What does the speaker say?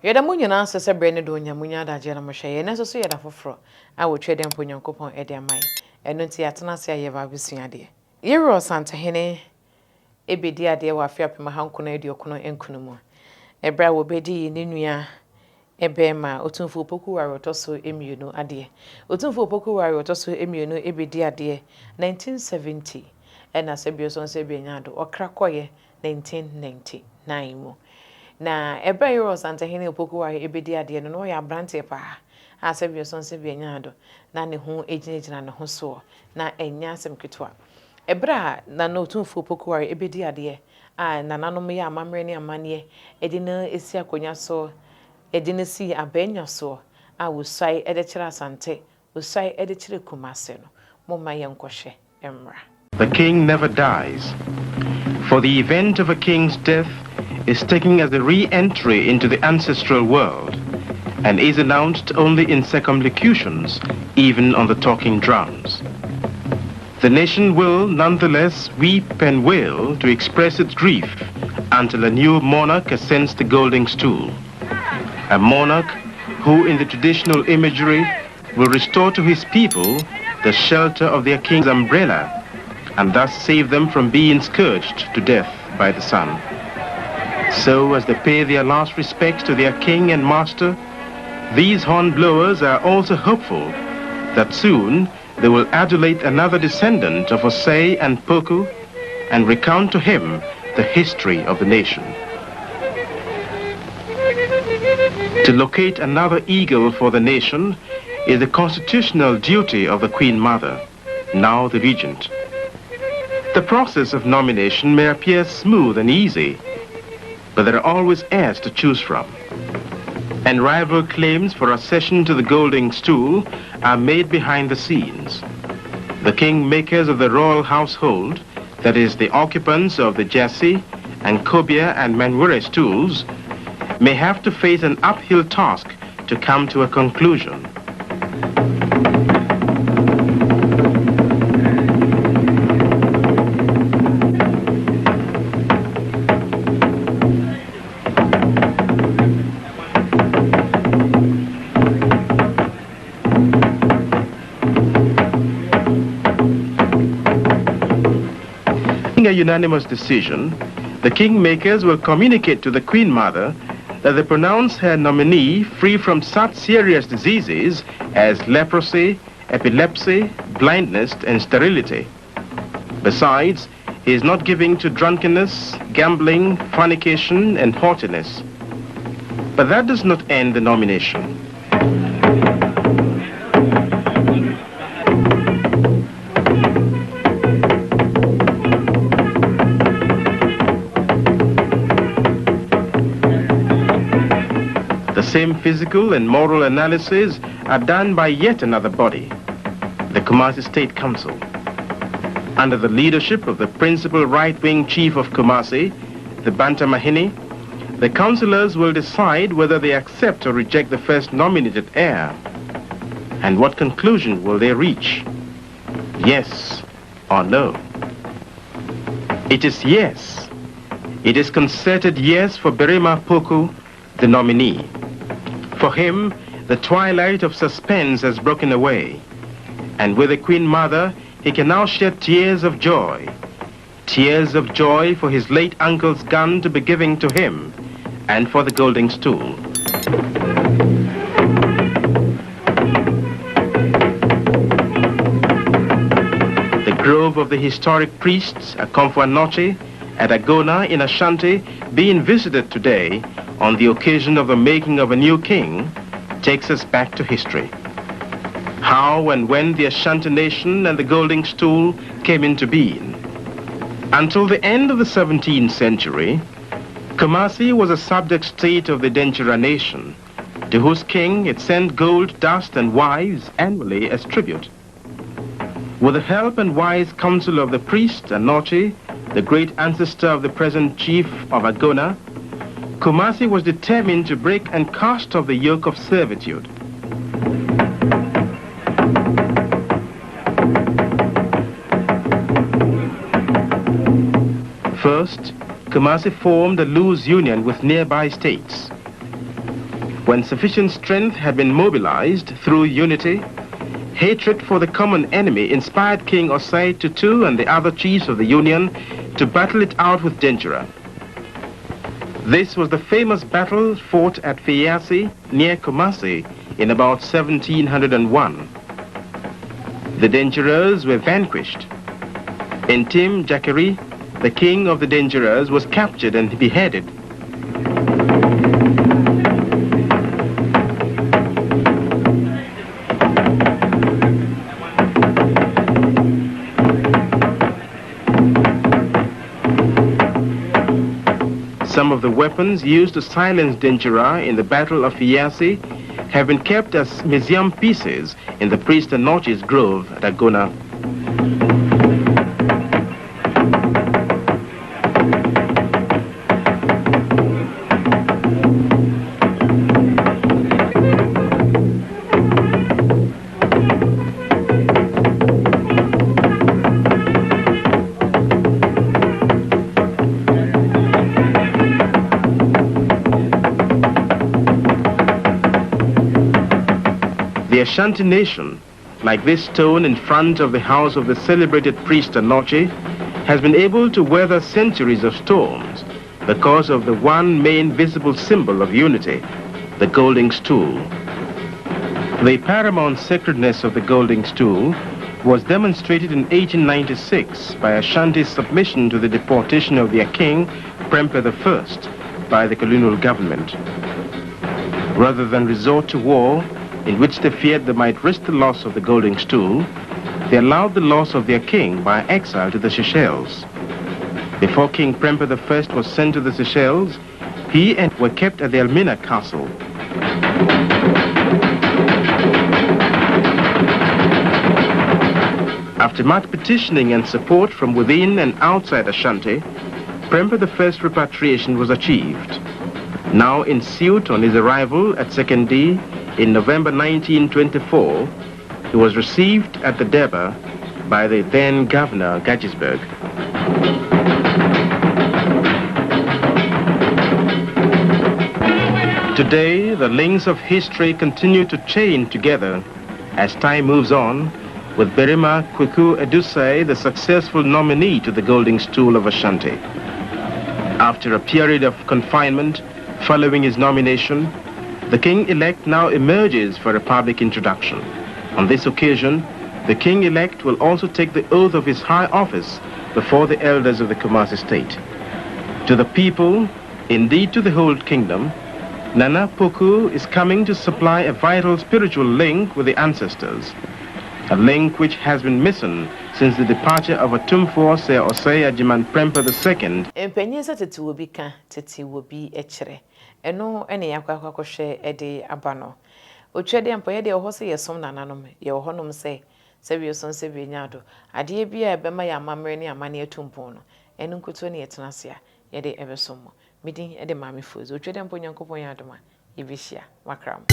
Yeda munya na answer se brene do nya munya da je na mo hwe ye na so yeda foforo a wo twede mpo nyankopon e de amai eno nti atena se aye ba besua de yero santahene ebedi ade wa afia pema hankono ediokono enkunumu ebra wo bedi ne nua ebema Otumfuo Opoku Ware otoso emienu ade Otumfuo Opoku Ware otoso emienu ebedi ade 1970 ena sebioso sebianyado okrakoye 1999 mu na ebe yoro santahene Opoku Ware ebedi ade no ya brante pa asebioso sebianyado na ne ho ejinejina ne ho so na enya asem ketwa ebra na no Otumfuo Opoku Ware ebedi ade na nanom ya amamre ne amane edi na esi akonya so edi na si abenya so wosai ede kira asante wosai ede kire kumase no moma yenkohwe emra. The king never dies, for the event of a king's death is taken as a re-entry into the ancestral world and is announced only in circumlocutions, even on the talking drums. The nation will nonetheless weep and wail to express its grief until a new monarch ascends the golden stool. A monarch who, in the traditional imagery, will restore to his people the shelter of their king's umbrella and thus save them from being scourged to death by the sun. So, as they pay their last respects to their king and master, these hornblowers are also hopeful that soon they will adulate another descendant of Osei and Opoku and recount to him the history of the nation. To locate another eagle for the nation is the constitutional duty of the Queen Mother, now the regent. The process of nomination may appear smooth and easy, but there are always heirs to choose from. And rival claims for accession to the golden stool are made behind the scenes. The kingmakers of the royal household, that is, the occupants of the Jesse and Kobia and Manwere stools, may have to face an uphill task to come to a conclusion. In a unanimous decision, the kingmakers will communicate to the Queen Mother that they pronounce her nominee free from such serious diseases as leprosy, epilepsy, blindness, and sterility. Besides, he is not giving to drunkenness, gambling, fornication, and haughtiness. But that does not end the nomination. The same physical and moral analyses are done by yet another body, the Kumasi State Council. Under the leadership of the principal right-wing chief of Kumasi, the Banta Mahini, the councillors will decide whether they accept or reject the first nominated heir. And what conclusion will they reach? Yes or no? It is yes. It is concerted yes for Berima Opoku, the nominee. For him, the twilight of suspense has broken away, and with the Queen Mother, he can now shed tears of joy for his late uncle's gun to be given to him, and for the golden stool. The grove of the historic priests, Akomfo Anoche, at Agona in Ashanti, being visited today on the occasion of the making of a new king, takes us back to history. How and when the Ashanti nation and the golden stool came into being. Until the end of the 17th century, Kumasi was a subject state of the Denchira nation, to whose king it sent gold, dust, and wives annually as tribute. With the help and wise counsel of the priest Anoche, the great ancestor of the present chief of Agona, Kumasi was determined to break and cast off the yoke of servitude. First, Kumasi formed a loose union with nearby states. When sufficient strength had been mobilized through unity, hatred for the common enemy inspired King Osei Tutu and the other chiefs of the Union to battle it out with Denjira. This was the famous battle fought at Fiyasi near Kumasi in about 1701. The Denjiras were vanquished. Ntim Jakeri, the king of the Denjiras, was captured and beheaded. Some of the weapons used to silence Denjira in the Battle of Fiyasi have been kept as museum pieces in the Priest Anochi's grove at Agona. The Ashanti nation, like this stone in front of the house of the celebrated priest Anochi, has been able to weather centuries of storms because of the one main visible symbol of unity, the golden stool. The paramount sacredness of the golden stool was demonstrated in 1896 by Ashanti's submission to the deportation of their king, Prempeh I, by the colonial government. Rather than resort to war, in which they feared they might risk the loss of the golden stool, they allowed the loss of their king by exile to the Seychelles. Before King Prempeh I was sent to the Seychelles, he and were kept at the Elmina castle. After much petitioning and support from within and outside Ashanti, Prempeh I's repatriation was achieved. Now ensued on his arrival at Sekindi in November 1924, he was received at the Deba by the then governor, Gagisberg. Today, the links of history continue to chain together as time moves on, with Berima Kweku Edusei the successful nominee to the Golden Stool of Ashanti. After a period of confinement following his nomination, the king-elect now emerges for a public introduction. On this occasion, the king-elect will also take the oath of his high office before the elders of the Kumasi state. To the people, indeed to the whole kingdom, Nana Opoku is coming to supply a vital spiritual link with the ancestors, a link which has been missing since the departure of Otumfuo Osei Ajiman Prempeh II. Empenyesa tete will be ka tete will be echere. Eno ene yakwa share ede abano. Ochede empoye de oho se yesom nananom ye ohonom se we son se we nyado. Ade bia ebema ya mamre ne amane atumpo no. Eno nkuto ne yetenase a ye de ebesomo. Midin ede mame fozi. Ochede empo nyankopon yadoma yebihia makram.